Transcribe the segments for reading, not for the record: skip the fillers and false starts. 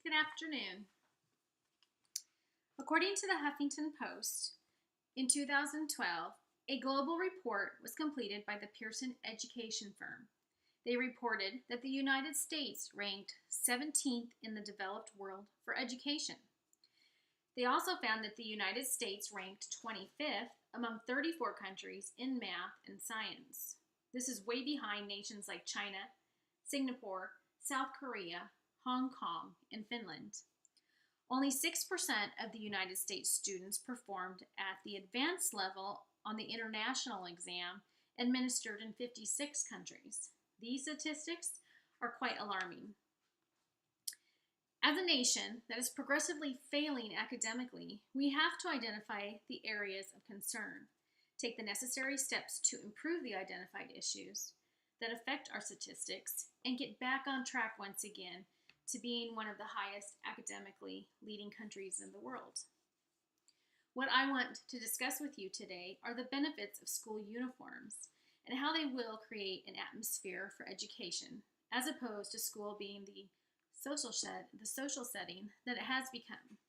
Good afternoon. According to the Huffington Post, in 2012, a global report was completed by the Pearson education firm. They reported that the United States ranked 17th in the developed world for education. They also found that the United States ranked 25th among 34 countries in math and science. This is way behind nations like China, Singapore, South Korea, Hong Kong, and Finland. Only 6% of the United States students performed at the advanced level on the international exam administered in 56 countries. These statistics are quite alarming. As a nation that is progressively failing academically, we have to identify the areas of concern, take the necessary steps to improve the identified issues that affect our statistics, and get back on track once again to being one of the highest academically leading countries in the world. What I want to discuss with you today are the benefits of school uniforms and how they will create an atmosphere for education, as opposed to school being the social setting that it has become.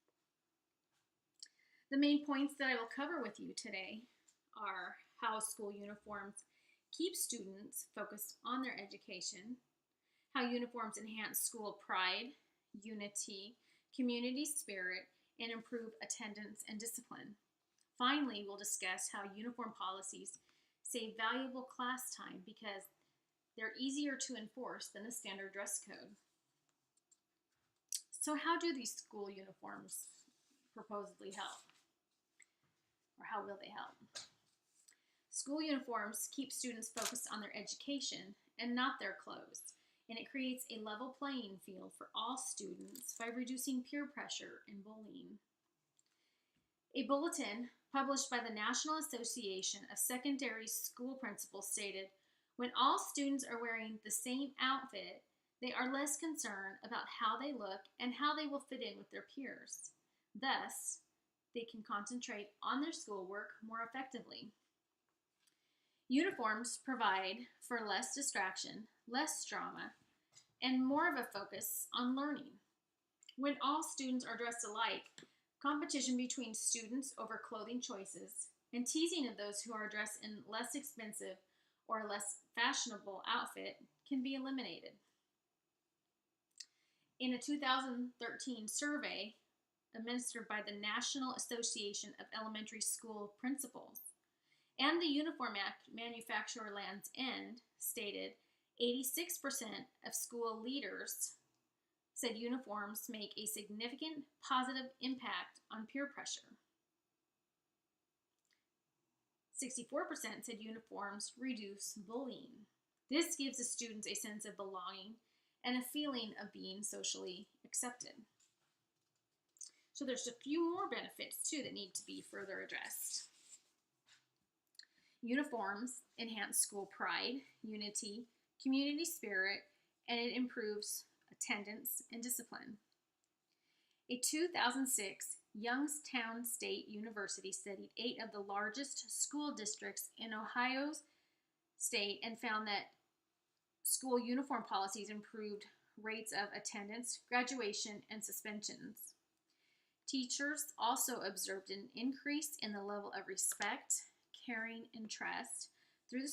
The main points that I will cover with you today are how school uniforms keep students focused on their education, how uniforms enhance school pride, unity, community spirit, and improve attendance and discipline. Finally, we'll discuss how uniform policies save valuable class time because they're easier to enforce than a standard dress code. So how do these school uniforms supposedly help? Or how will they help? School uniforms keep students focused on their education and not their clothes, and it creates a level playing field for all students by reducing peer pressure and bullying. A bulletin published by the National Association of Secondary School Principals stated, "When all students are wearing the same outfit, they are less concerned about how they look and how they will fit in with their peers. Thus, they can concentrate on their schoolwork more effectively." Uniforms provide for less distraction, less drama, and more of a focus on learning. When all students are dressed alike, competition between students over clothing choices and teasing of those who are dressed in less expensive or less fashionable outfit can be eliminated. In a 2013 survey administered by the National Association of Elementary School Principals and the Uniform Manufacturer Lands End stated 86% of school leaders said uniforms make a significant positive impact on peer pressure. 64% said uniforms reduce bullying. This gives the students a sense of belonging and a feeling of being socially accepted. So there's a few more benefits too that need to be further addressed. Uniforms enhance school pride, unity, community spirit, and it improves attendance and discipline. A 2006 Youngstown State University studied 8 of the largest school districts in Ohio State and found that school uniform policies improved rates of attendance, graduation, and suspensions. Teachers also observed an increase in the level of respect, caring, and trust throughout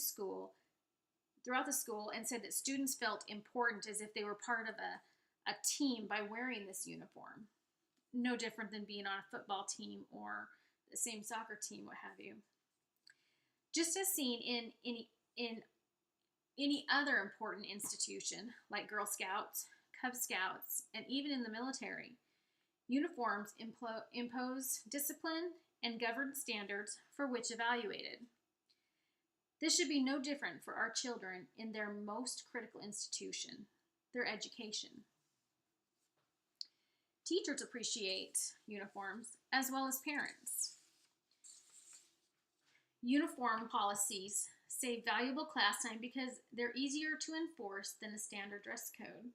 the school, and said that students felt important as if they were part of a team by wearing this uniform. No different than being on a football team or the same soccer team, what have you. Just as seen in any other important institution, like Girl Scouts, Cub Scouts, and even in the military, uniforms impose discipline and govern standards for which evaluated. This should be no different for our children in their most critical institution, their education. Teachers appreciate uniforms as well as parents. Uniform policies save valuable class time because they're easier to enforce than a standard dress code.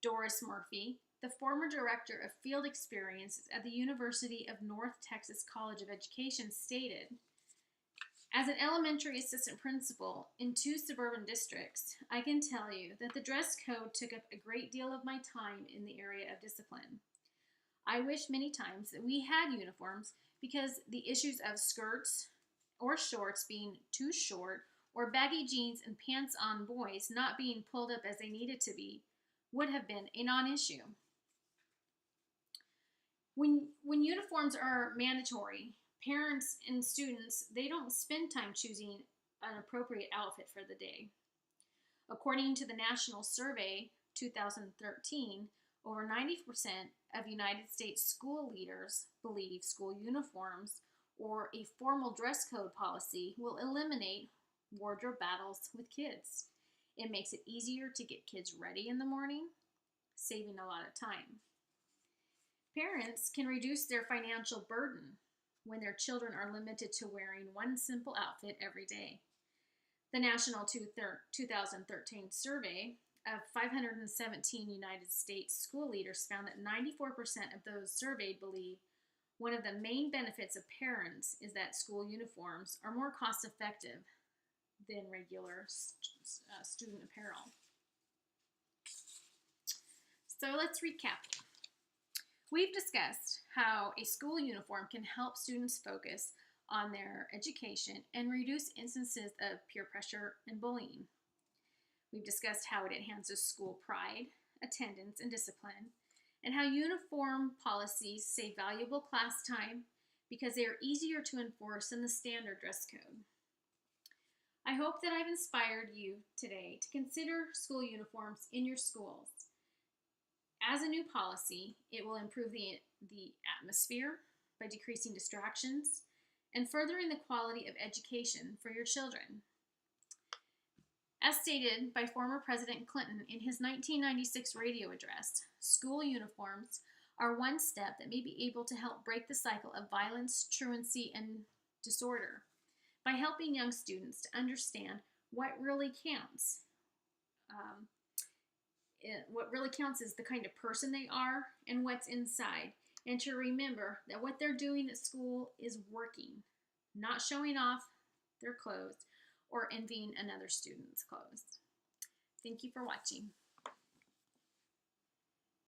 Doris Murphy, the former director of field experiences at the University of North Texas College of Education, stated, As an elementary assistant principal in 2 suburban districts, I can tell you that the dress code took up a great deal of my time in the area of discipline. I wish many times that we had uniforms because the issues of skirts or shorts being too short or baggy jeans and pants on boys not being pulled up as they needed to be would have been a non-issue. When uniforms are mandatory, parents and students, they don't spend time choosing an appropriate outfit for the day. According to the National Survey 2013, over 90% of United States school leaders believe school uniforms or a formal dress code policy will eliminate wardrobe battles with kids. It makes it easier to get kids ready in the morning, saving a lot of time. Parents can reduce their financial burden when their children are limited to wearing one simple outfit every day. The National 2013 survey of 517 United States school leaders found that 94% of those surveyed believe one of the main benefits of parents is that school uniforms are more cost effective than regular student apparel. So let's recap. We've discussed how a school uniform can help students focus on their education and reduce instances of peer pressure and bullying. We've discussed how it enhances school pride, attendance, and discipline, and how uniform policies save valuable class time because they are easier to enforce than the standard dress code. I hope that I've inspired you today to consider school uniforms in your schools. As a new policy, it will improve the atmosphere by decreasing distractions and furthering the quality of education for your children. As stated by former President Clinton in his 1996 radio address, school uniforms are one step that may be able to help break the cycle of violence, truancy, and disorder by helping young students to understand what really counts. What really counts is the kind of person they are and what's inside, and to remember that what they're doing at school is working, not showing off their clothes or envying another student's clothes. Thank you for watching.